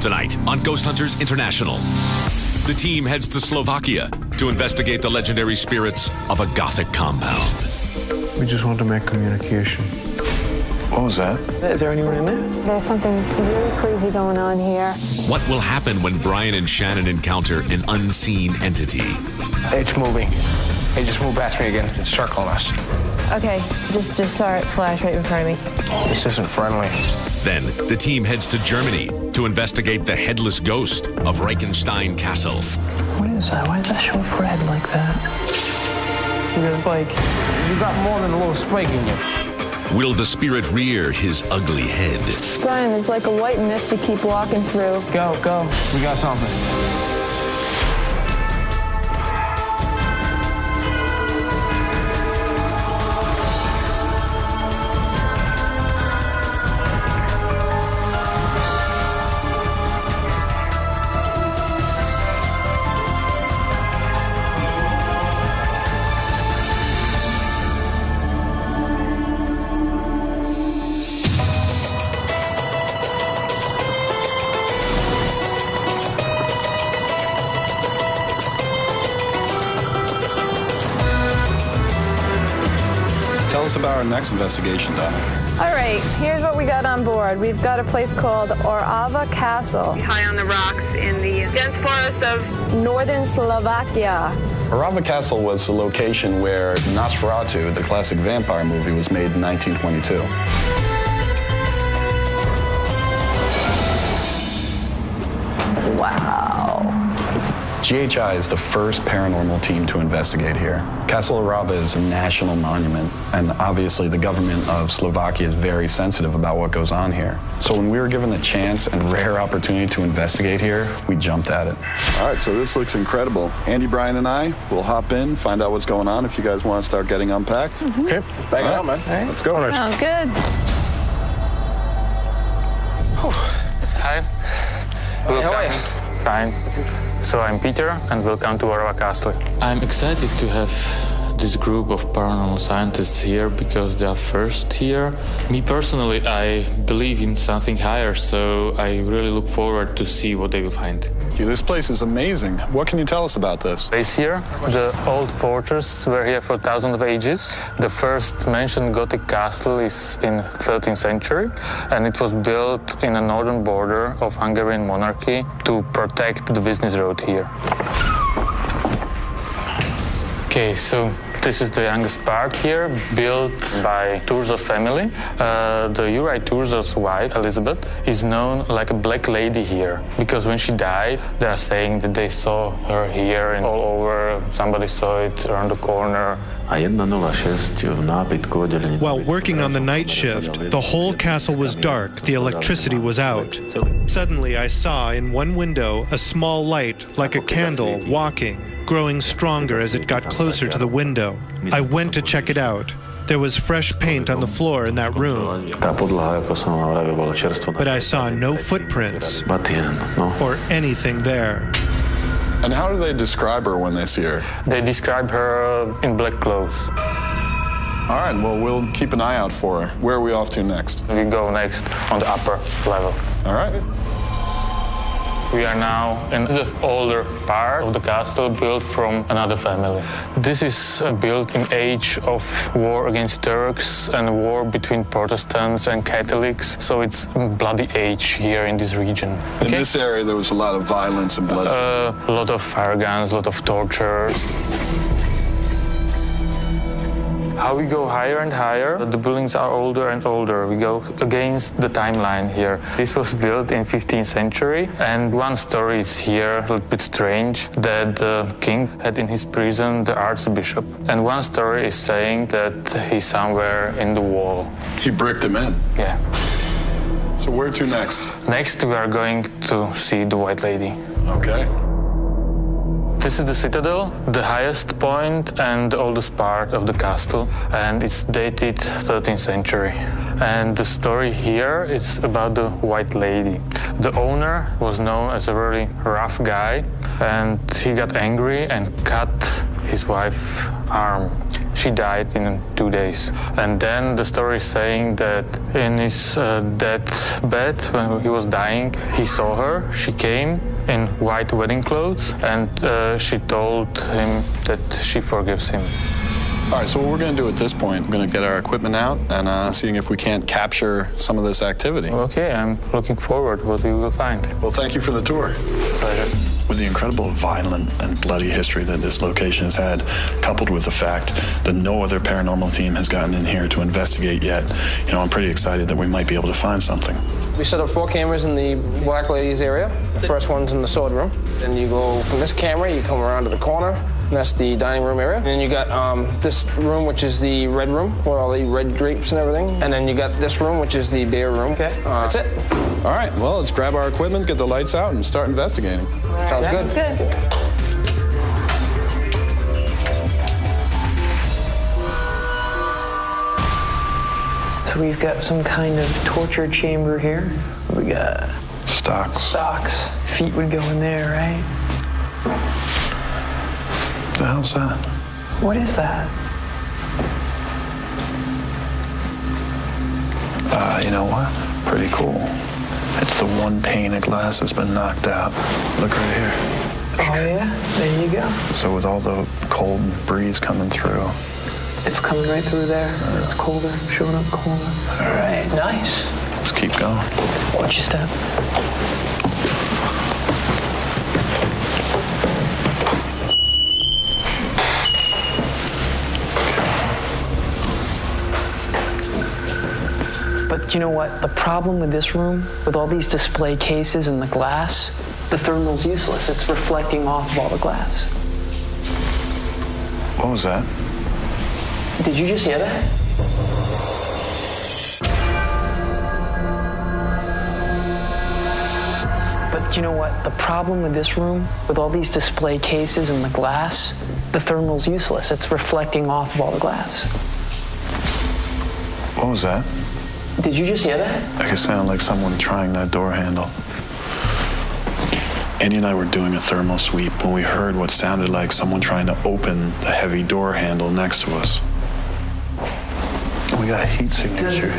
Tonight on Ghost Hunters International, the team heads to Slovakia to investigate the legendary spirits of a Gothic compound. We just want to make communication. What was that? Is there anyone in there? There's something really crazy going on here. What will happen when Brian and Shannon encounter an unseen entity? It's moving. Hey, just move past me again. It's circling us. Okay, just saw it flash right in front of me. This isn't friendly. Then the team heads to Germany to investigate the headless ghost of Reichenstein Castle. What is that? Why is that show red like that? You're like, you got more than a little spike in you. Will the spirit rear his ugly head? Brian, there's like a white mist you keep walking through. Go. We got something. Tell us about our next investigation, Donna. All right, here's what we got on board. We've got a place called Orava Castle. High on the rocks in the dense forests of northern Slovakia. Orava Castle was the location where Nosferatu, the classic vampire movie, was made in 1922. Wow. GHI is the first paranormal team to investigate here. Castle Orava is a national monument, and obviously the government of Slovakia is very sensitive about what goes on here. So when we were given the chance and rare opportunity to investigate here, we jumped at it. All right, so this looks incredible. Andy, Brian, and I will hop in, find out what's going on if you guys want to start getting unpacked. Mm-hmm. Okay, bang it out, man. All right. Let's go. Sounds good. Hi. How are you? Fine. So I'm Peter, and welcome to Orava Castle. I'm excited to have this group of paranormal scientists here because they are first here. Me personally, I believe in something higher, so I really look forward to see what they will find. This place is amazing. What can you tell us about this? Place here, the old fortress were here for thousands of ages. The first mentioned Gothic castle is in 13th century, and it was built in the northern border of Hungarian monarchy to protect the business road here. Okay, so this is the youngest part here, built by Turzov family. The Uri Turzov's wife, Elizabeth, is known like a black lady here, because when she died, they are saying that they saw her here and all over. Somebody saw it around the corner. While working on the night shift, the whole castle was dark, the electricity was out. Suddenly I saw in one window a small light, like a candle, walking, growing stronger as it got closer to the window. I went to check it out. There was fresh paint on the floor in that room, but I saw no footprints or anything there. And how do they describe her when they see her? They describe her in black clothes. All right, well, we'll keep an eye out for her. Where are we off to next? We go next on the upper level. All right. We are now in the older part of the castle built from another family. This is built in age of war against Turks and war between Protestants and Catholics. So it's bloody age here in this region. In this area, there was a lot of violence and bloodshed. A lot of fire guns, a lot of torture. How we go higher and higher, the buildings are older and older. We go against the timeline here. This was built in 15th century, and one story is here, a little bit strange, that the king had in his prison the archbishop. And one story is saying that he's somewhere in the wall. He bricked him in. Yeah. So where to next? Next, we are going to see the White Lady. Okay. This is the citadel, the highest point and the oldest part of the castle, and it's dated 13th century. And the story here is about the White Lady. The owner was known as a very rough guy, and he got angry and cut his wife's arm. She died in 2 days. And then the story is saying that in his deathbed, when he was dying, he saw her. She came in white wedding clothes, and she told him that she forgives him. All right, so what we're going to do at this point, we're going to get our equipment out and seeing if we can't capture some of this activity. Okay, I'm looking forward to what we will find. Well, thank you for the tour. Pleasure. With the incredible violent and bloody history that this location has had, coupled with the fact that no other paranormal team has gotten in here to investigate yet, I'm pretty excited that we might be able to find something. We set up 4 cameras in the Black Ladies area. The first one's in the sword room. Then you go from this camera, you come around to the corner, and that's the dining room area. And then you got this room, which is the red room, where all the red drapes and everything. And then you got this room, which is the bare room. Okay, that's it. All right, well, let's grab our equipment, get the lights out, and start investigating. Right, Sounds good. Sounds good. So we've got some kind of torture chamber here. We got Stocks. Feet would go in there, right? What the hell's that? What is that? You know what? Pretty cool. It's the one pane of glass that's been knocked out. Look right here. Oh yeah, there you go. So with all the cold breeze coming through. It's coming right through there. It's colder, showing up colder. All right, nice. Let's keep going. Watch your step. But you know what? The problem with this room, with all these display cases and the glass, the thermal's useless. It's reflecting off of all the glass. What was that? Did you just hear that? But you know what? The problem with this room, with all these display cases and the glass, the thermal's useless. It's reflecting off of all the glass. What was that? Did you just hear that? That could sound like someone trying that door handle. Andy and I were doing a thermal sweep when we heard what sounded like someone trying to open the heavy door handle next to us. We got heat signatures.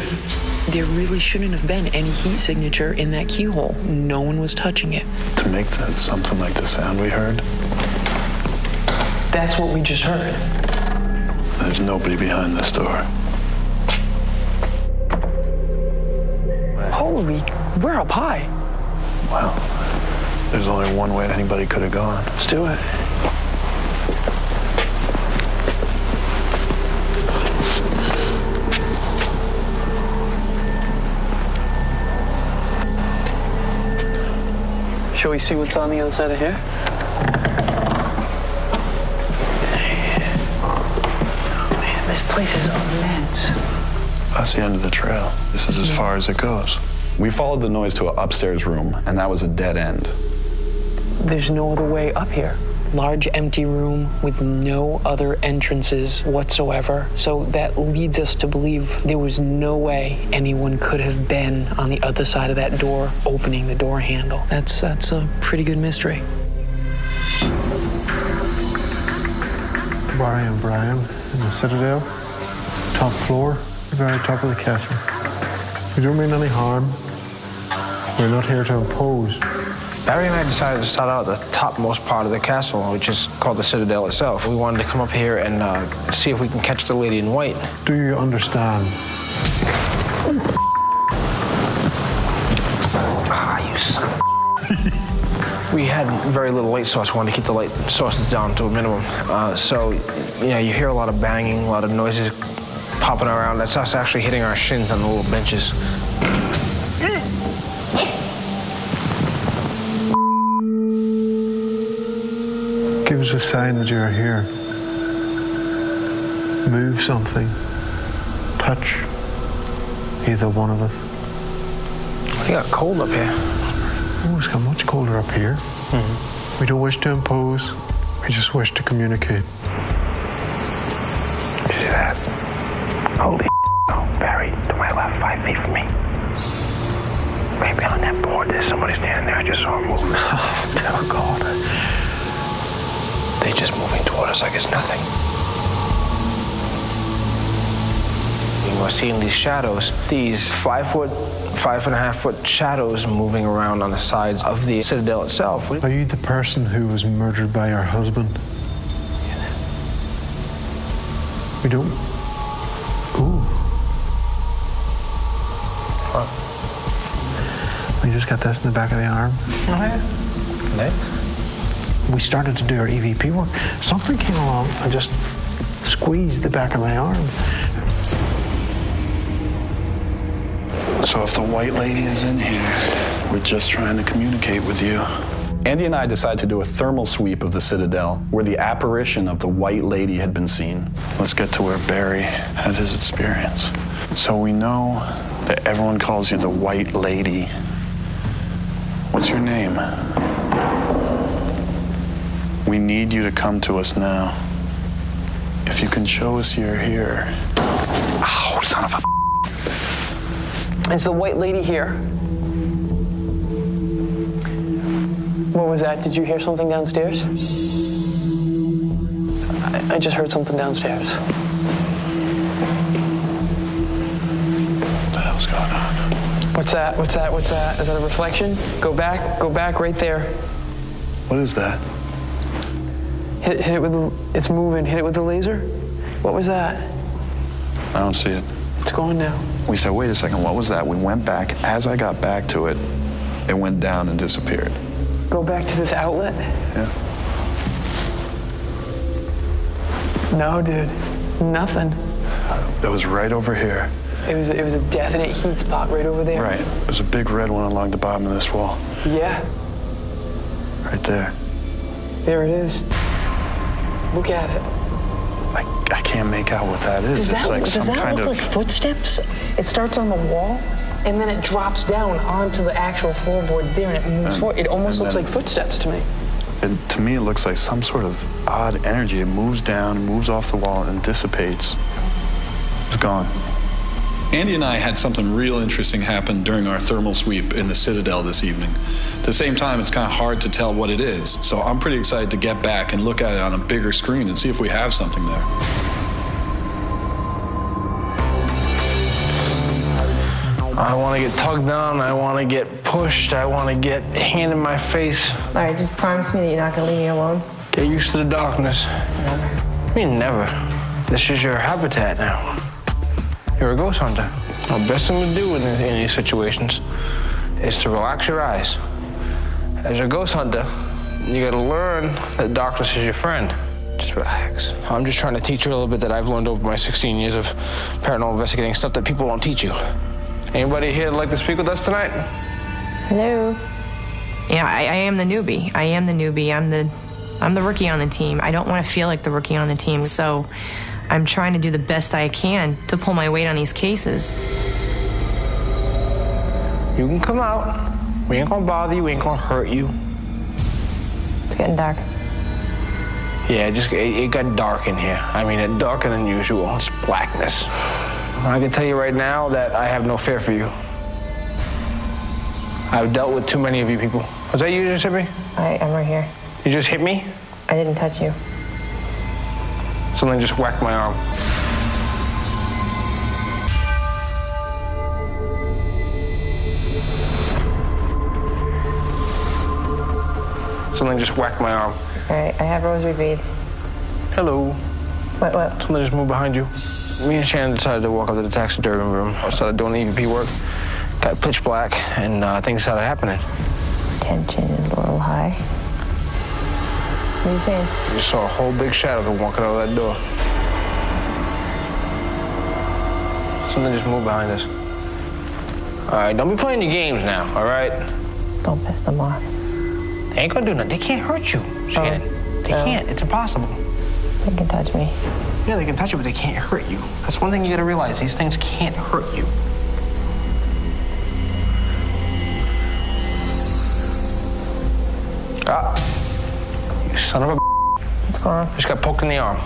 There really shouldn't have been any heat signature in that keyhole. No one was touching it. To make something like the sound we heard, That's what we just heard. there's nobody behind this door. Holy, we're up high. Well, there's only one way anybody could have gone. Let's do it. Shall we see what's on the other side of here? Oh man, this place is immense. That's the end of the trail. This is as far as it goes. We followed the noise to an upstairs room, and that was a dead end. There's no other way up here. Large empty room with no other entrances whatsoever. So that leads us to believe there was no way anyone could have been on the other side of that door, opening the door handle. That's a pretty good mystery. Barry and Brian in the Citadel, top floor, the very top of the castle. We don't mean any harm. We're not here to impose. Barry and I decided to start out at the topmost part of the castle, which is called the Citadel itself. We wanted to come up here and see if we can catch the lady in white. Do you understand? You son of a... We had very little light source. We wanted to keep the light sources down to a minimum. So, you hear a lot of banging, a lot of noises popping around. That's us actually hitting our shins on the little benches. Give us a sign that you're here. Move something. Touch either one of us. It got cold up here. Oh, it's got much colder up here. Mm-hmm. We don't wish to impose. We just wish to communicate. Did you see that? Holy oh, Barry, to my left, 5 feet from me. Right behind that board, there's somebody standing there. I just saw him move. Oh, dear God. They're just moving toward us like it's nothing. I was seeing these shadows, these 5-foot, 5.5-foot shadows moving around on the sides of the citadel itself. Are you the person who was murdered by your husband? We don't. Ooh. What? We just got this in the back of the arm. Oh, yeah. Nice. We started to do our EVP work. Something came along and just squeezed the back of my arm. So if the white lady is in here, we're just trying to communicate with you. Andy and I decided to do a thermal sweep of the Citadel where the apparition of the white lady had been seen. Let's get to where Barry had his experience. So we know that everyone calls you the white lady. What's your name? We need you to come to us now. If you can show us you're here. Ow, son of a... Is the white lady here? What was that? Did you hear something downstairs? I just heard something downstairs. What the hell's going on? What's that? What's that? What's that? Is that a reflection? Go back right there. What is that? Hit it with the, it's moving. Hit it with the laser. What was that? I don't see it. It's gone now. We said, wait a second, what was that? We went back. As I got back to it, it went down and disappeared. Go back to this outlet? Yeah. No, dude. Nothing. It was right over here. It was a definite heat spot right over there. Right. There's a big red one along the bottom of this wall. Yeah. Right there. There it is. Look at it. I can't make out what that is. Does that look of... like footsteps? It starts on the wall, and then it drops down onto the actual floorboard there, and it moves forward. It almost looks like footsteps to me. To me, it looks like some sort of odd energy. It moves down, moves off the wall, and dissipates. It's gone. Andy and I had something real interesting happen during our thermal sweep in the Citadel this evening. At the same time, it's kind of hard to tell what it is, so I'm pretty excited to get back and look at it on a bigger screen and see if we have something there. I want to get tugged on, I want to get pushed, I want to get hand in my face. All right, just promise me that you're not going to leave me alone. Get used to the darkness. Never. I mean, never. This is your habitat now. You're a ghost hunter. The best thing to do in these situations is to relax your eyes. As a ghost hunter, you gotta learn that darkness is your friend. Just relax. I'm just trying to teach you a little bit that I've learned over my 16 years of paranormal investigating, stuff that people don't teach you. Anybody here like to speak with us tonight? Hello. Yeah, I am the newbie. I am the newbie. I'm the rookie on the team. I don't want to feel like the rookie on the team, so I'm trying to do the best I can to pull my weight on these cases. You can come out. We ain't gonna bother you. We ain't gonna hurt you. It's getting dark. Yeah, it got dark in here. I mean, it's darker than usual. It's blackness. I can tell you right now that I have no fear for you. I've dealt with too many of you people. Was that you just hit me? I'm right here. You just hit me? I didn't touch you. Something just whacked my arm. Something just whacked my arm. All right, I have rosary bead. Hello. What? Something just moved behind you. Me and Shannon decided to walk up to the taxidermy room. I started doing the EVP work. Got pitch black, and things started happening. Tension is a little high. What are you saying? I just saw a whole big shadow come walking out of that door. Something just moved behind us. All right, don't be playing your games now, all right? Don't piss them off. They ain't gonna do nothing. They can't hurt you, Shannon. They can't. It's impossible. They can touch me. Yeah, they can touch you, but they can't hurt you. That's one thing you gotta realize. These things can't hurt you. Ah. You son of a... What's going on? Just got poked in the arm.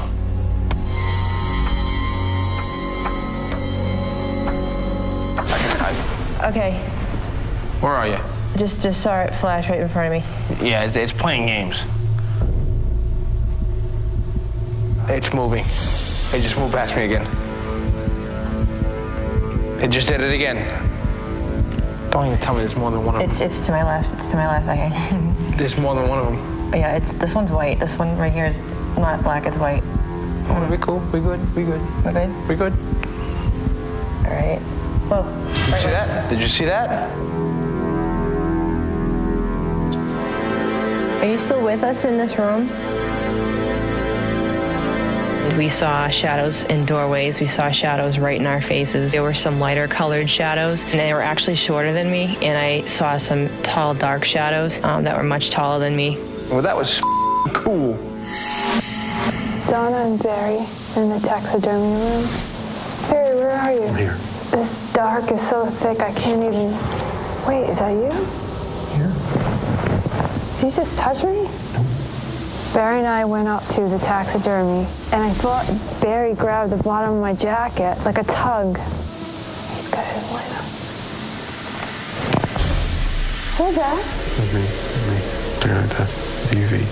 Okay. Where are you? Just saw it flash right in front of me. Yeah, it's playing games. It's moving. It just moved past me again. It just did it again. Don't even tell me there's more than one of them. It's to my left. It's to my left. Okay. There's more than one of them. Yeah, this one's white. This one right here is not black. It's white. Oh, we cool. We good. We good. We're good. We good. All right. Whoa. Did you see that? Did you see that? Are you still with us in this room? We saw shadows in doorways. We saw shadows right in our faces. There were some lighter colored shadows, and they were actually shorter than me. And I saw some tall, dark shadows that were much taller than me. Well, that was cool. Donna and Barry in the taxidermy room. Barry, where are you? I'm here. This dark is so thick I can't even... Wait, is that you? Here. Did you just touch me? Barry and I went up to the taxidermy, and I thought Barry grabbed the bottom of my jacket like a tug. He's got his light on. Who's that? It was me. Taking out the UV.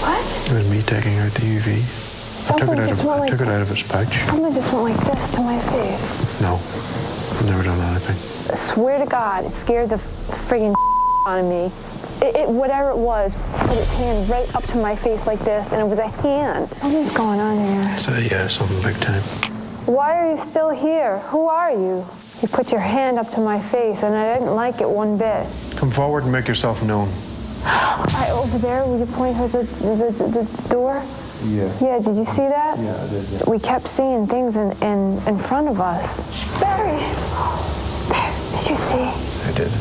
What? It was me taking out the UV. I took it out of its pouch. Someone just went like this to my face. No, I've never done anything. I swear to God, it scared the friggin' out of me. Whatever it was, put its hand right up to my face like this, and it was a hand. Something's going on here. So yeah, something big time. Why are you still here? Who are you? You put your hand up to my face, and I didn't like it one bit. Come forward and make yourself known. Right over there, will you point towards the door? Yeah. Yeah, did you see that? Yeah, I did, yeah. We kept seeing things in front of us. Barry! Did you see? I did. I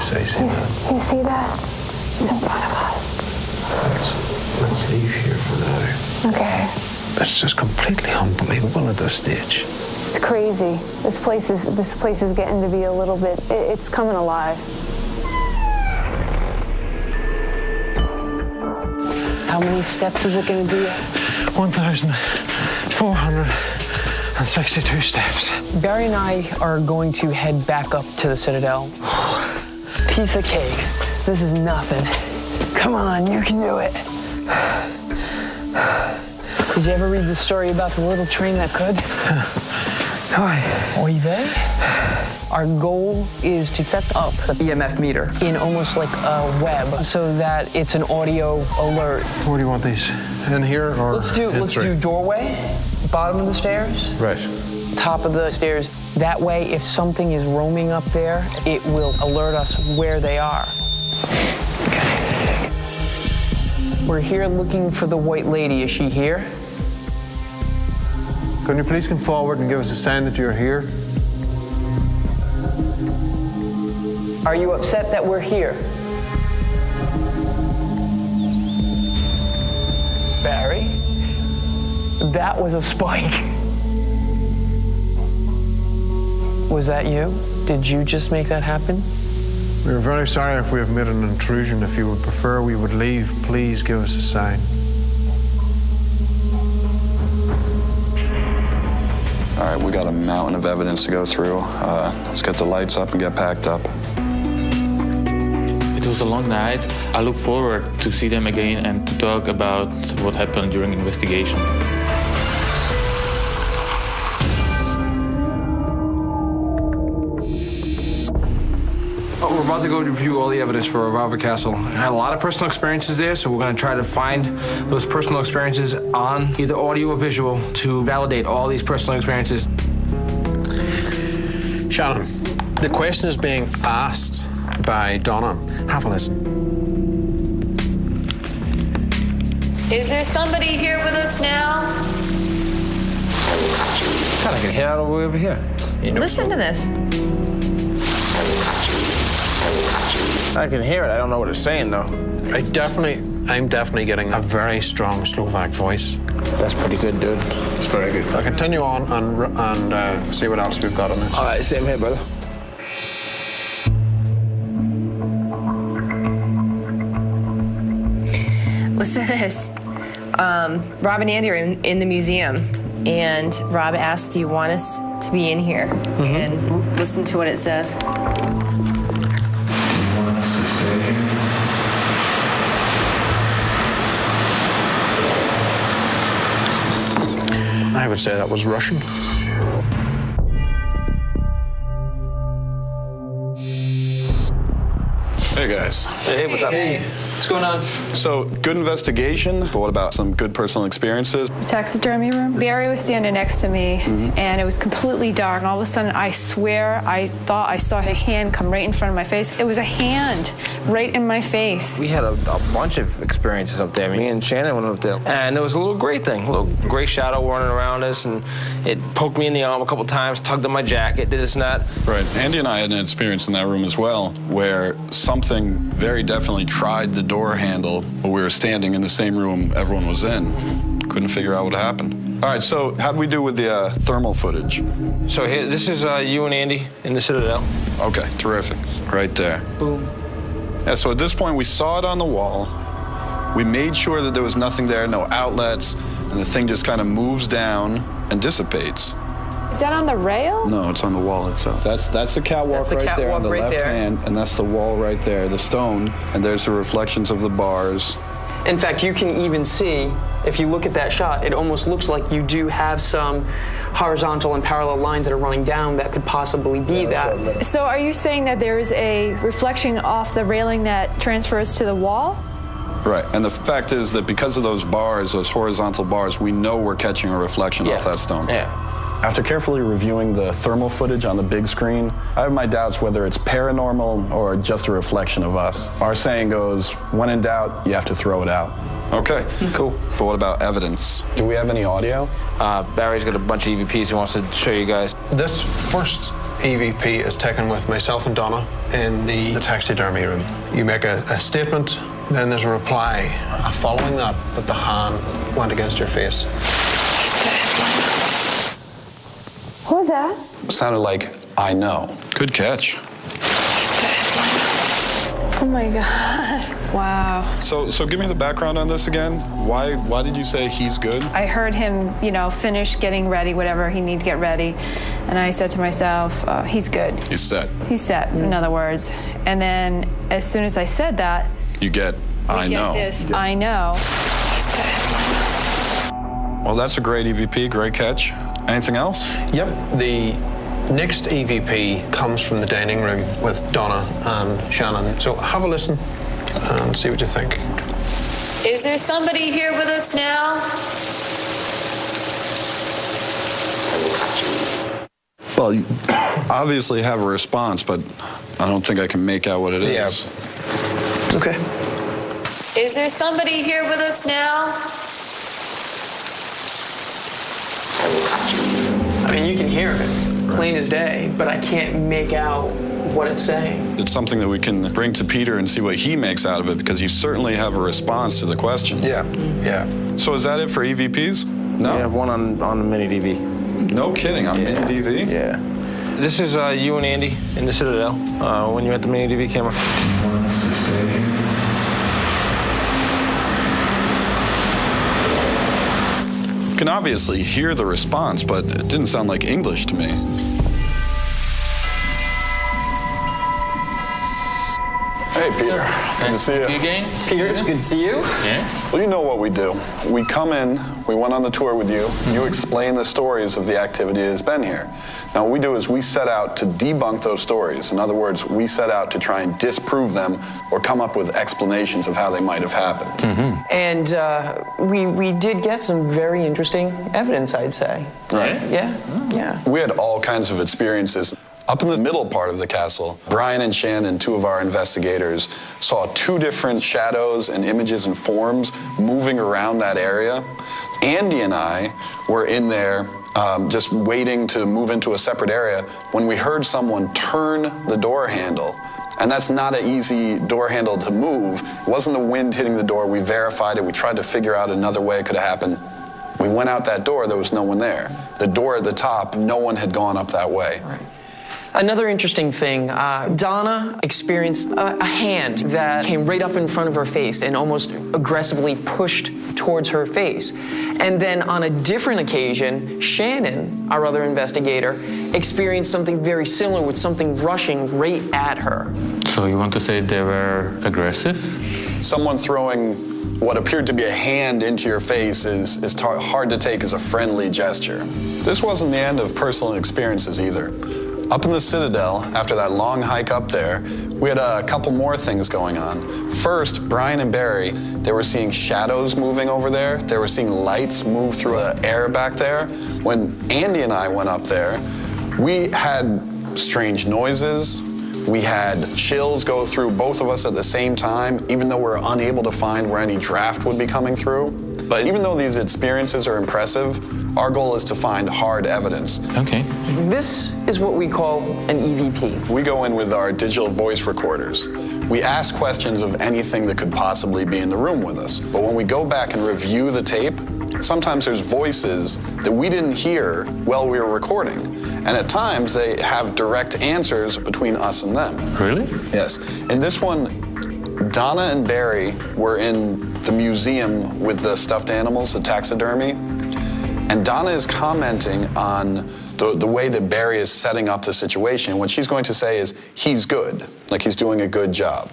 see that. You see that? It's in front of us. Let's leave here for now. Okay. It's just completely unbelievable at this stage. It's crazy. This place is getting to be a little bit. It's coming alive. How many steps is it going to be? 1,462 steps. Barry and I are going to head back up to the Citadel. Piece of cake. This is nothing. Come on, you can do it. Did you ever read the story about the little train that could? Oy vey. Our goal is to set up the EMF meter in almost like a web so that it's an audio alert. Where do you want these? In here or Let's do doorway, bottom of the stairs. Right. Top of the stairs. That way, if something is roaming up there, it will alert us where they are. Okay. We're here looking for the white lady. Is she here? Can you please come forward and give us a sign that you're here? Are you upset that we're here? Barry? That was a spike. Was that you? Did you just make that happen? We are very sorry if we have made an intrusion. If you would prefer we would leave, please give us a sign. All right, we got a mountain of evidence to go through. Let's get the lights up and get packed up. It was a long night. I look forward to see them again and to talk about what happened during investigation. We're about to go review all the evidence for Arava Castle. I had a lot of personal experiences there, so we're going to try to find those personal experiences on either audio or visual to validate all these personal experiences. Shannon, the question is being asked by Donna. Have a listen. Is there somebody here with us now? God, I can hear it all the way over here. Listen to this. I can hear it. I don't know what it's saying, though. I'm definitely getting a very strong Slovak voice. That's pretty good, dude. That's very good. I'll continue on and see what else we've got on this. All right, same here, brother. Listen to this. Rob and Andy are in the museum, and Rob asked, do you want us to be in here? And listen to what it says. I would say that was Russian. guys. Hey, what's up? Hey. What's going on? So, good investigation, but what about some good personal experiences? Taxidermy room. Barry was standing next to me, and it was completely dark. And all of a sudden, I swear, I thought I saw his hand come right in front of my face. It was a hand right in my face. We had a bunch of experiences up there. Me and Shannon went up there, and there was a little gray thing, a little gray shadow running around us, and it poked me in the arm a couple times, tugged at my jacket, did this and that. Right. Andy and I had an experience in that room as well, where something very definitely tried the door handle, but we were standing in the same room everyone was in. Couldn't figure out what happened. All right, so how'd we do with the thermal footage? So here, this is you and Andy in the Citadel. Okay, terrific. Right there. Boom. Yeah, so at this point, we saw it on the wall. We made sure that there was nothing there, no outlets, and the thing just kind of moves down and dissipates. Is that on the rail? No, it's on the wall itself. That's the catwalk right there on the left hand, and that's the wall right there, the stone, and there's the reflections of the bars. In fact, you can even see, if you look at that shot, it almost looks like you do have some horizontal and parallel lines that are running down that could possibly be that. So are you saying that there is a reflection off the railing that transfers to the wall? Right, and the fact is that because of those bars, those horizontal bars, we know we're catching a reflection off that stone. Yeah. After carefully reviewing the thermal footage on the big screen, I have my doubts whether it's paranormal or just a reflection of us. Our saying goes, when in doubt, you have to throw it out. Okay, cool. But what about evidence? Do we have any audio? Barry's got a bunch of EVPs he wants to show you guys. This first EVP is taken with myself and Donna in the taxidermy room. You make a statement, then there's a reply following that, but the hand went against your face. What was that? It sounded like, I know. Good catch. Oh my gosh. Wow. So give me the background on this again. Why did you say he's good? I heard him, finish getting ready, whatever he needed to get ready. And I said to myself, he's good. He's set. He's set, in other words. And then as soon as I said that, You get, I know. This, I know. Well, that's a great EVP, great catch. Anything else? Yep. The next EVP comes from the dining room with Donna and Shannon. So have a listen and see what you think. Is there somebody here with us now? Well, you obviously have a response, but I don't think I can make out what it is. Yeah. Okay. Is there somebody here with us now? I mean, you can hear it, plain as day, but I can't make out what it's saying. It's something that we can bring to Peter and see what he makes out of it, because you certainly have a response to the question. Yeah, yeah. So is that it for EVPs? No? We have one on the mini DV. No kidding, on mini DV? Yeah. This is you and Andy in the Citadel when you had the mini DV camera. You can obviously hear the response, but it didn't sound like English to me. Hey, Peter. Good to see you. Again? Peter, it's good to see you. Yeah. Well, you know what we do. We come in, we went on the tour with you, you explain the stories of the activity that has been here. Now, what we do is we set out to debunk those stories. In other words, we set out to try and disprove them or come up with explanations of how they might have happened. And we did get some very interesting evidence, I'd say. Right. Yeah, yeah. We had all kinds of experiences. Up in the middle part of the castle, Brian and Shannon, two of our investigators, saw two different shadows and images and forms moving around that area. Andy and I were in there just waiting to move into a separate area when we heard someone turn the door handle. And that's not an easy door handle to move. It wasn't the wind hitting the door. We verified it. We tried to figure out another way it could have happened. We went out that door, there was no one there. The door at the top, no one had gone up that way. Right. Another interesting thing, Donna experienced a hand that came right up in front of her face and almost aggressively pushed towards her face. And then on a different occasion, Shannon, our other investigator, experienced something very similar with something rushing right at her. So you want to say they were aggressive? Someone throwing what appeared to be a hand into your face is hard to take as a friendly gesture. This wasn't the end of personal experiences either. Up in the Citadel, after that long hike up there, We had a couple more things going on. First, Brian and Barry, they were seeing shadows moving over there. They were seeing lights move through the air back there. When Andy and I went up there, we had strange noises. We had chills go through both of us at the same time, even though we're unable to find where any draft would be coming through. But even though these experiences are impressive, our goal is to find hard evidence. Okay. This is what we call an EVP. We go in with our digital voice recorders. We ask questions of anything that could possibly be in the room with us. But when we go back and review the tape, sometimes there's voices that we didn't hear while we were recording. And at times they have direct answers between us and them. Really? Yes. In this one, Donna and Barry were in the museum with the stuffed animals, the taxidermy. And Donna is commenting on the way that Barry is setting up the situation. What she's going to say is, he's good, like he's doing a good job.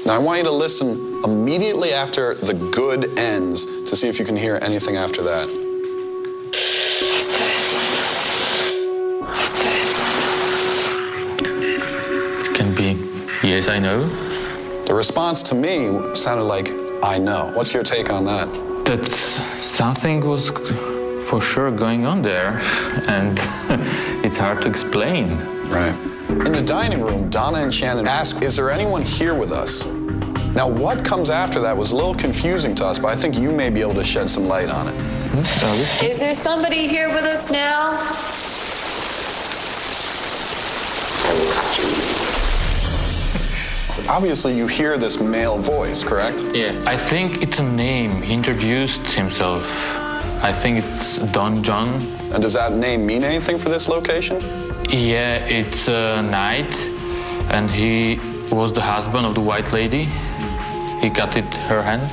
Now I want you to listen immediately after the good ends to see if you can hear anything after that. It can be, yes, I know. The response to me sounded like, I know. What's your take on that? That something was for sure going on there, and it's hard to explain. Right. In the dining room, Donna and Shannon asked, is there anyone here with us? Now, what comes after that was a little confusing to us, but I think you may be able to shed some light on it. Is there somebody here with us now? Obviously, you hear this male voice, correct? Yeah, I think it's a name. He introduced himself. I think it's Don John. And does that name mean anything for this location? Yeah, it's a knight, and he was the husband of the white lady. He cut her hand.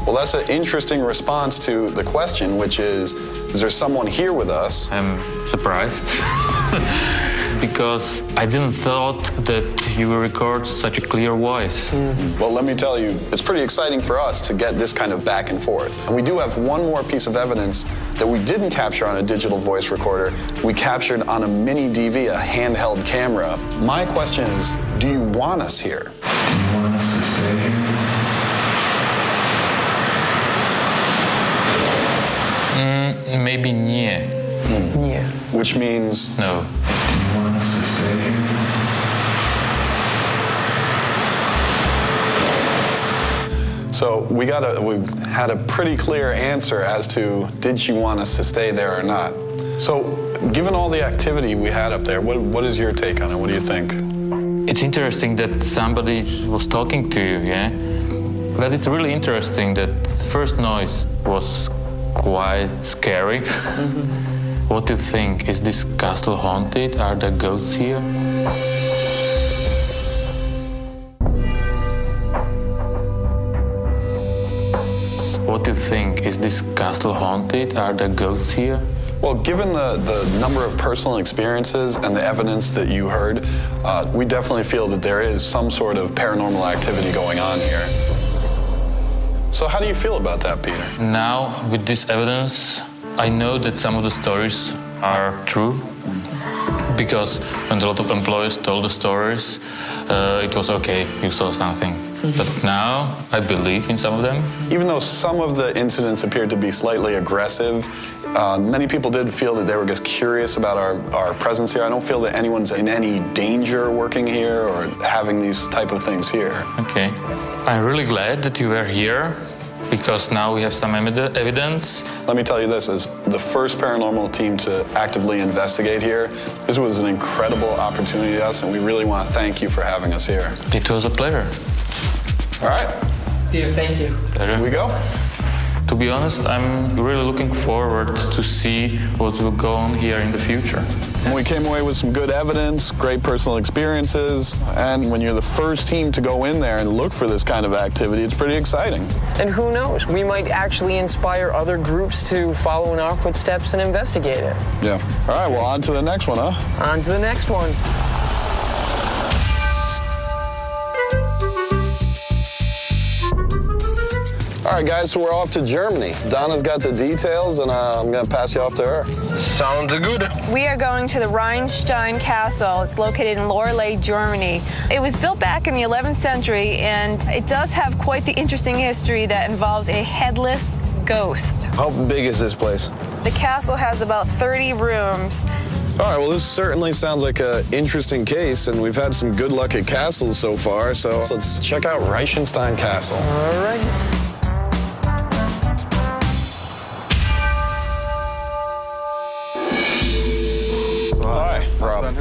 Well, that's an interesting response to the question, which is there someone here with us? I'm surprised. Because I didn't thought that you will record such a clear voice. Well, let me tell you, it's pretty exciting for us to get this kind of back and forth. And we do have one more piece of evidence that we didn't capture on a digital voice recorder. We captured on a mini DV, a handheld camera. My question is, do you want us here? Do you want us to stay here? Maybe nie. Yeah. Which means? No. Do you want us to stay here? So we had a pretty clear answer as to did she want us to stay there or not. So given all the activity we had up there, what is your take on it? What do you think? It's interesting that somebody was talking to you, yeah? But it's really interesting that the first noise was quite scary. What do you think? Is this castle haunted? Are there ghosts here? What do you think? Is this castle haunted? Are there ghosts here? Well, given the number of personal experiences and the evidence that you heard, we definitely feel that there is some sort of paranormal activity going on here. So how do you feel about that, Peter? Now, with this evidence, I know that some of the stories are true, because when a lot of employees told the stories, it was okay, you saw something. But now, I believe in some of them. Even though some of the incidents appeared to be slightly aggressive, many people did feel that they were just curious about our presence here. I don't feel that anyone's in any danger working here or having these type of things here. Okay. I'm really glad that you were here, because now we have some evidence. Let me tell you this, as the first paranormal team to actively investigate here, this was an incredible opportunity to us, and we really want to thank you for having us here. It was a pleasure. All right. Peter, thank you. Here we go. To be honest, I'm really looking forward to see what will go on here in the future. We came away with some good evidence, great personal experiences, and when you're the first team to go in there and look for this kind of activity, it's pretty exciting. And who knows, we might actually inspire other groups to follow in our footsteps and investigate it. Yeah. All right, well, on to the next one, huh? On to the next one. All right, guys, so we're off to Germany. Donna's got the details, and I'm going to pass you off to her. Sounds good. We are going to the Rheinstein Castle. It's located in Loreley, Germany. It was built back in the 11th century, and it does have quite the interesting history that involves a headless ghost. How big is this place? The castle has about 30 rooms. All right, well, this certainly sounds like an interesting case, and we've had some good luck at castles so far, so let's check out Reichenstein Castle. All right. Hi, Rob.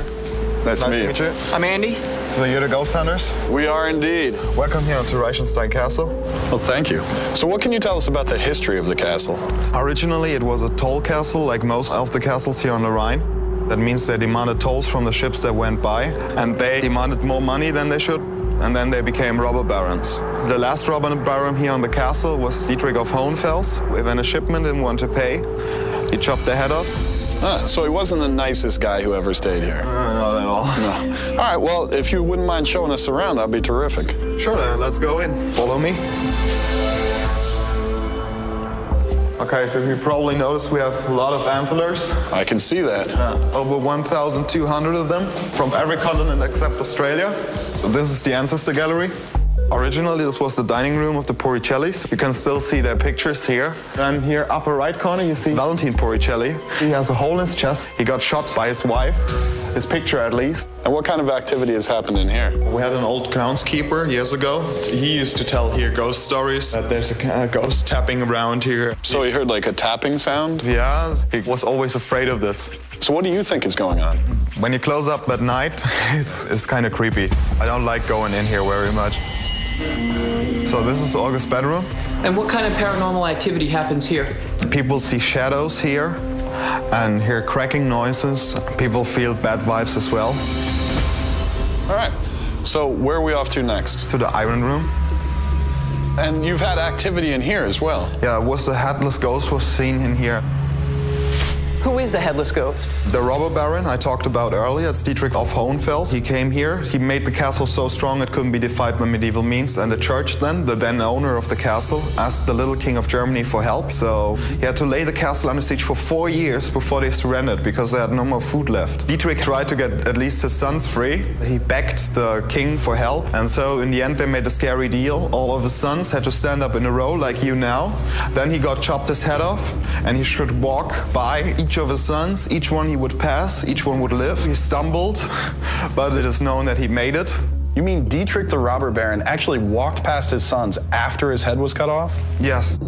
Nice to meet you. I'm Andy. So you're the ghost hunters? We are indeed. Welcome here to Reichenstein Castle. Well, thank you. So what can you tell us about the history of the castle? Originally, it was a toll castle, like most of the castles here on the Rhine. That means they demanded tolls from the ships that went by, and they demanded more money than they should, and then they became robber barons. The last robber baron here on the castle was Dietrich of Hohenfels. When a shipment didn't want to pay, he chopped their head off. So he wasn't the nicest guy who ever stayed here? Not at all. No. All right, well, if you wouldn't mind showing us around, that'd be terrific. Sure, then, let's go in. Follow me. Okay, so you probably noticed we have a lot of antlers. I can see that. Over 1,200 of them from every continent except Australia. This is the ancestor gallery. Originally, this was the dining room of the Poricellis. You can still see their pictures here. And here, upper right corner, you see Valentine Poricelli. He has a hole in his chest. He got shot by his wife, his picture at least. And what kind of activity has happened in here? We had an old groundskeeper years ago. He used to tell here ghost stories, that there's a ghost tapping around here. So he heard like a tapping sound? Yeah, he was always afraid of this. So what do you think is going on? When you close up at night, it's kind of creepy. I don't like going in here very much. So this is August's bedroom. And what kind of paranormal activity happens here? People see shadows here and hear cracking noises. People feel bad vibes as well. All right, so where are we off to next? To the Iron Room. And you've had activity in here as well? Yeah, the headless ghost was seen in here. Who is the headless ghost? The robber baron I talked about earlier, it's Dietrich of Hohenfels. He came here, he made the castle so strong it couldn't be defied by medieval means, and the church then, the then owner of the castle, asked the little king of Germany for help. So he had to lay the castle under siege for 4 years before they surrendered, because they had no more food left. Dietrich tried to get at least his sons free. He begged the king for help, and so in the end they made a scary deal. All of his sons had to stand up in a row like you now. Then he got chopped his head off, and he should walk by each of his sons. Each one he would pass, each one would live. He stumbled, but it is known that he made it. You mean Dietrich the robber baron actually walked past his sons after his head was cut off? Yes.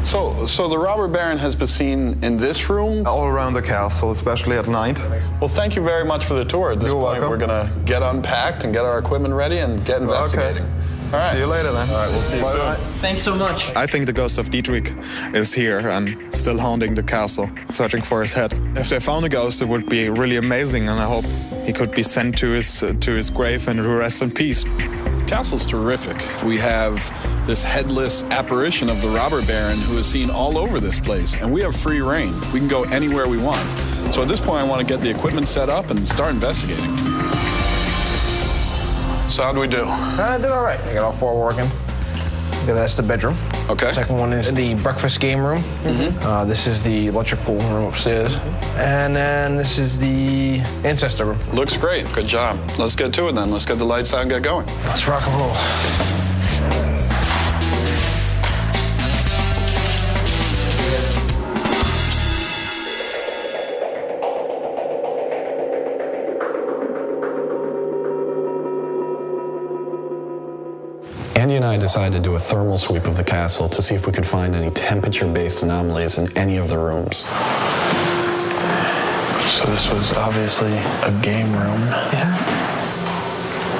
So the robber baron has been seen in this room? All around the castle, especially at night. Well, thank you very much for the tour. At this point, welcome. We're gonna get unpacked and get our equipment ready and get investigating. Okay. All right. See you later then. All right, we'll see you soon. Thanks so much. I think the ghost of Dietrich is here and still haunting the castle, searching for his head. If they found a ghost, it would be really amazing, and I hope he could be sent to his grave and rest in peace. Castle's terrific. We have this headless apparition of the robber baron who is seen all over this place, and we have free reign. We can go anywhere we want. So at this point, I want to get the equipment set up and start investigating. So how do we do? I did all right. I got all 4 working. Okay, that's the bedroom. Okay. Second one is the breakfast game room. Mm-hmm. This is the electrical room upstairs. And then this is the ancestor room. Looks great. Good job. Let's get to it then. Let's get the lights out and get going. Let's rock and roll. Andy and I decided to do a thermal sweep of the castle to see if we could find any temperature-based anomalies in any of the rooms. So this was obviously a game room. Yeah.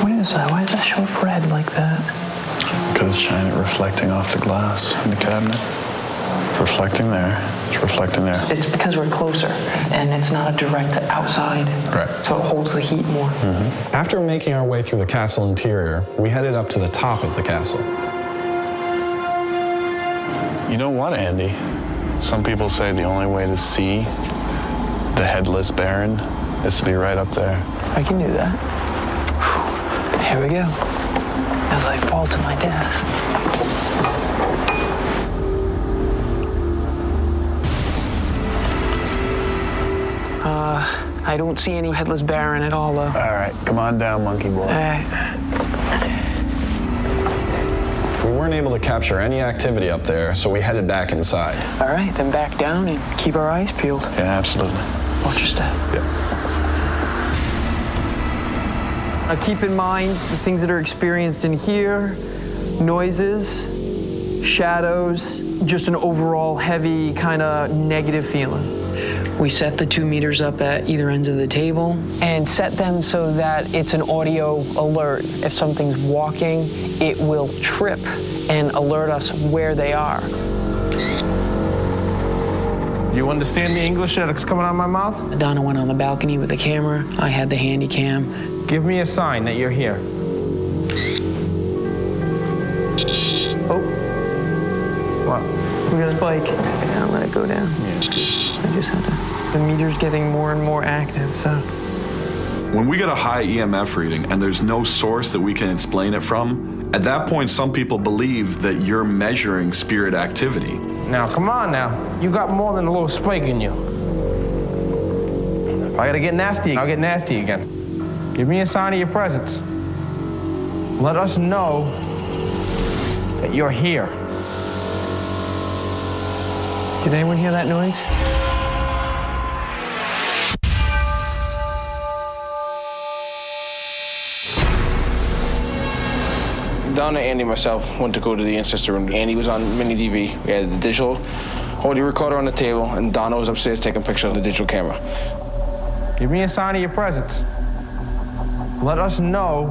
What is that? Why does that show up red like that? Because it's shining, reflecting off the glass in the cabinet. Reflecting there. It's reflecting there. It's because we're closer, and it's not a direct outside. Right. So it holds the heat more. Mm-hmm. After making our way through the castle interior, we headed up to the top of the castle. You know what, Andy? Some people say the only way to see the headless baron is to be right up there. I can do that. Here we go. As I fall to my death. I don't see any headless baron at all, though. All right, come on down, monkey boy. We weren't able to capture any activity up there, so we headed back inside. All right, then back down and keep our eyes peeled. Yeah, absolutely. Watch your step. Yeah. Keep in mind the things that are experienced in here, noises, shadows, just an overall heavy kind of negative feeling. We set the 2 meters up at either ends of the table and set them so that it's an audio alert. If something's walking, it will trip and alert us where they are. You understand the English that's coming out of my mouth? Donna went on the balcony with the camera. I had the handy cam. Give me a sign that you're here. Oh. What? We got a spike. Yeah, I'll let it go down. Yeah, I just had to. The meter's getting more and more active, so. When we get a high EMF reading and there's no source that we can explain it from, at that point some people believe that you're measuring spirit activity. Now, come on now. You got more than a little spike in you. If I gotta get nasty, I'll get nasty again. Give me a sign of your presence. Let us know that you're here. Did anyone hear that noise? Donna, Andy, and myself went to go to the ancestor room. Andy was on mini DV. We had the digital audio recorder on the table, and Donna was upstairs taking pictures of the digital camera. Give me a sign of your presence. Let us know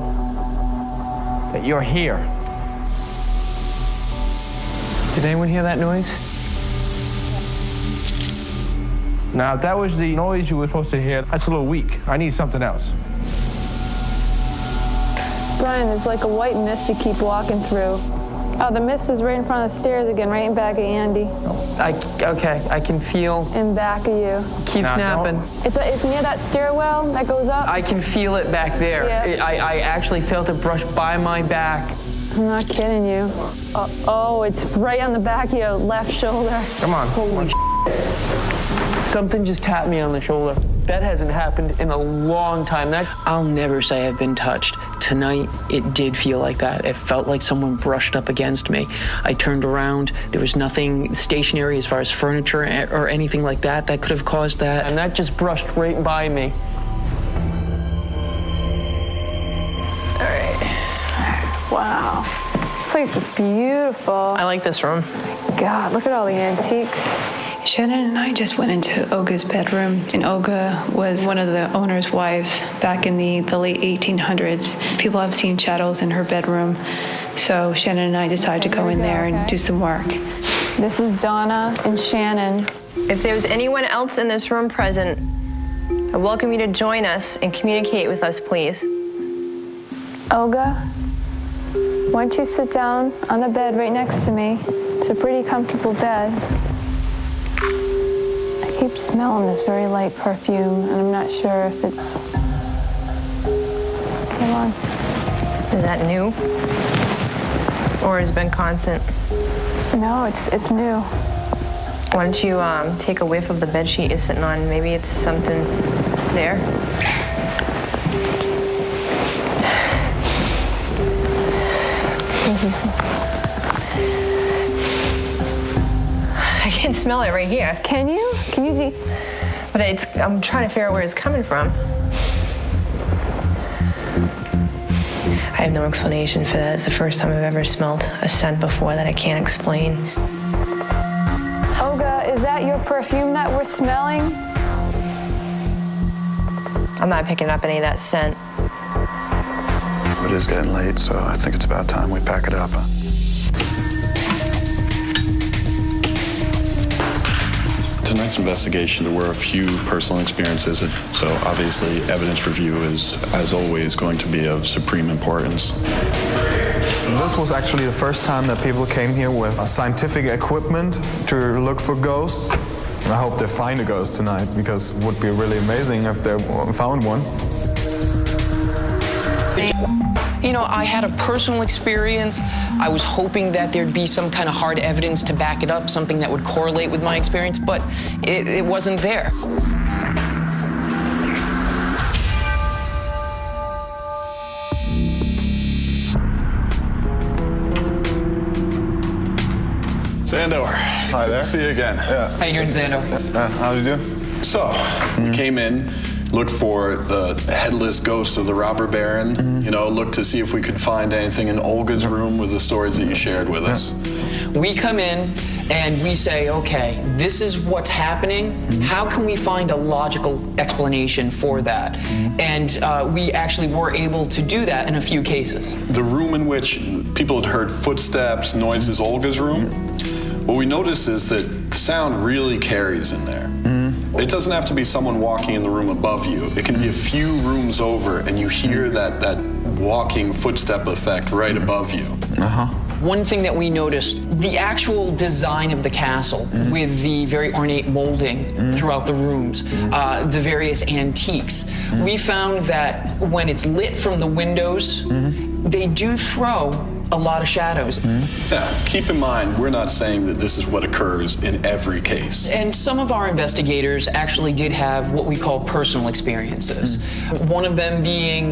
that you're here. Did anyone hear that noise? Now, if that was the noise you were supposed to hear, that's a little weak. I need something else. Brian, there's like a white mist you keep walking through. Oh, the mist is right in front of the stairs again, right in back of Andy. Okay, I can feel. In back of you. Keep snapping. It's near that stairwell that goes up. I can feel it back there. Yeah. I actually felt it brush by my back. I'm not kidding you. Oh, it's right on the back of your left shoulder. Come on. Holy Something just tapped me on the shoulder. That hasn't happened in a long time. I'll never say I've been touched. Tonight, it did feel like that. It felt like someone brushed up against me. I turned around. There was nothing stationary as far as furniture or anything like that that could have caused that. And that just brushed right by me. All right. Wow. This place is beautiful. I like this room. God, look at all the antiques. Shannon and I just went into Olga's bedroom, and Olga was one of the owner's wives back in the late 1800s. People have seen shadows in her bedroom, so Shannon and I decided to go in there and do some work. This is Donna and Shannon. If there's anyone else in this room present, I welcome you to join us and communicate with us, please. Olga, why don't you sit down on the bed right next to me? It's a pretty comfortable bed. I keep smelling this very light perfume, and I'm not sure if it's... Come on. Is that new? Or has it been constant? No, it's new. Why don't you take a whiff of the bed sheet you're sitting on? Maybe it's something there. This is... I can smell it right here. Can you? Can you see? But I'm trying to figure out where it's coming from. I have no explanation for that. It's the first time I've ever smelled a scent before that I can't explain. Olga, is that your perfume that we're smelling? I'm not picking up any of that scent. It is getting late, so I think it's about time we pack it up. Tonight's investigation, there were a few personal experiences, so obviously evidence review is, as always, going to be of supreme importance. This was actually the first time that people came here with scientific equipment to look for ghosts. I hope they find a ghost tonight, because it would be really amazing if they found one. You know, I had a personal experience. I was hoping that there'd be some kind of hard evidence to back it up, something that would correlate with my experience, but it wasn't there. Zando. Hi there. See you again. Yeah. How you doing, Zando? How do you do? So, we came in, looked for the headless ghost of the robber baron, you know, looked to see if we could find anything in Olga's room with the stories that you shared with us. We come in and we say, okay, this is what's happening. How can we find a logical explanation for that? And we actually were able to do that in a few cases. The room in which people had heard footsteps, noises, Olga's room, what we noticed is that sound really carries in there. It doesn't have to be someone walking in the room above you. It can be a few rooms over and you hear that walking footstep effect right above you. One thing that we noticed, the actual design of the castle with the very ornate molding throughout the rooms, the various antiques, we found that when it's lit from the windows, they do throw a lot of shadows. Now, keep in mind, we're not saying that this is what occurs in every case. And some of our investigators actually did have what we call personal experiences. One of them being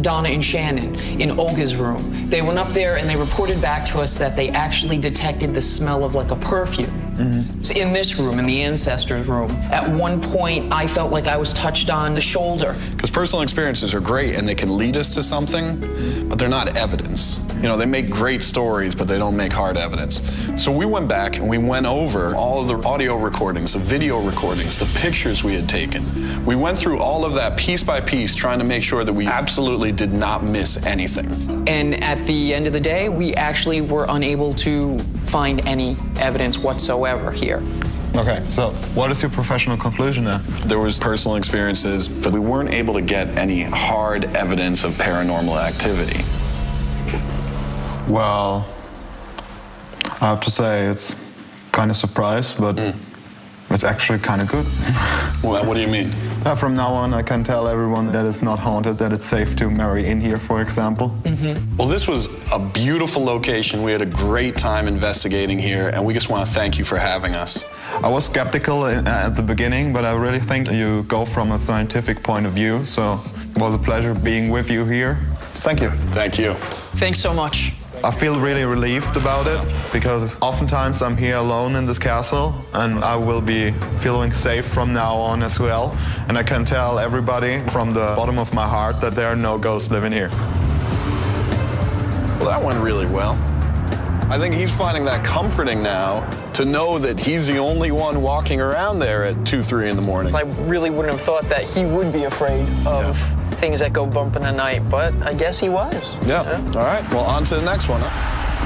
Donna and Shannon in Olga's room. They went up there and they reported back to us that they actually detected the smell of like a perfume. In this room, in the ancestors' room, at one point I felt like I was touched on the shoulder. Because personal experiences are great and they can lead us to something, but they're not evidence. You know, they make great stories, but they don't make hard evidence. So we went back and we went over all of the audio recordings, the video recordings, the pictures we had taken. We went through all of that piece by piece, trying to make sure that we absolutely did not miss anything. And at the end of the day, we actually were unable to find any evidence whatsoever here. Okay, so what is your professional conclusion then? There was personal experiences, but we weren't able to get any hard evidence of paranormal activity. Well, I have to say it's kind of surprised, but it's actually kind of good. Well, what do you mean? From now on, I can tell everyone that it's not haunted, that it's safe to marry in here, for example. Well, this was a beautiful location. We had a great time investigating here, and we just want to thank you for having us. I was skeptical at the beginning, but I really think you go from a scientific point of view, so it was a pleasure being with you here. Thank you. Thank you. Thanks so much. I feel really relieved about it, because oftentimes I'm here alone in this castle, and I will be feeling safe from now on as well. And I can tell everybody from the bottom of my heart that there are no ghosts living here. Well, that went really well. I think he's finding that comforting now to know that he's the only one walking around there at 2, 3 in the morning. I really wouldn't have thought that he would be afraid of things that go bump in the night, but I guess he was. Yeah. All right. Well, on to the next one, huh?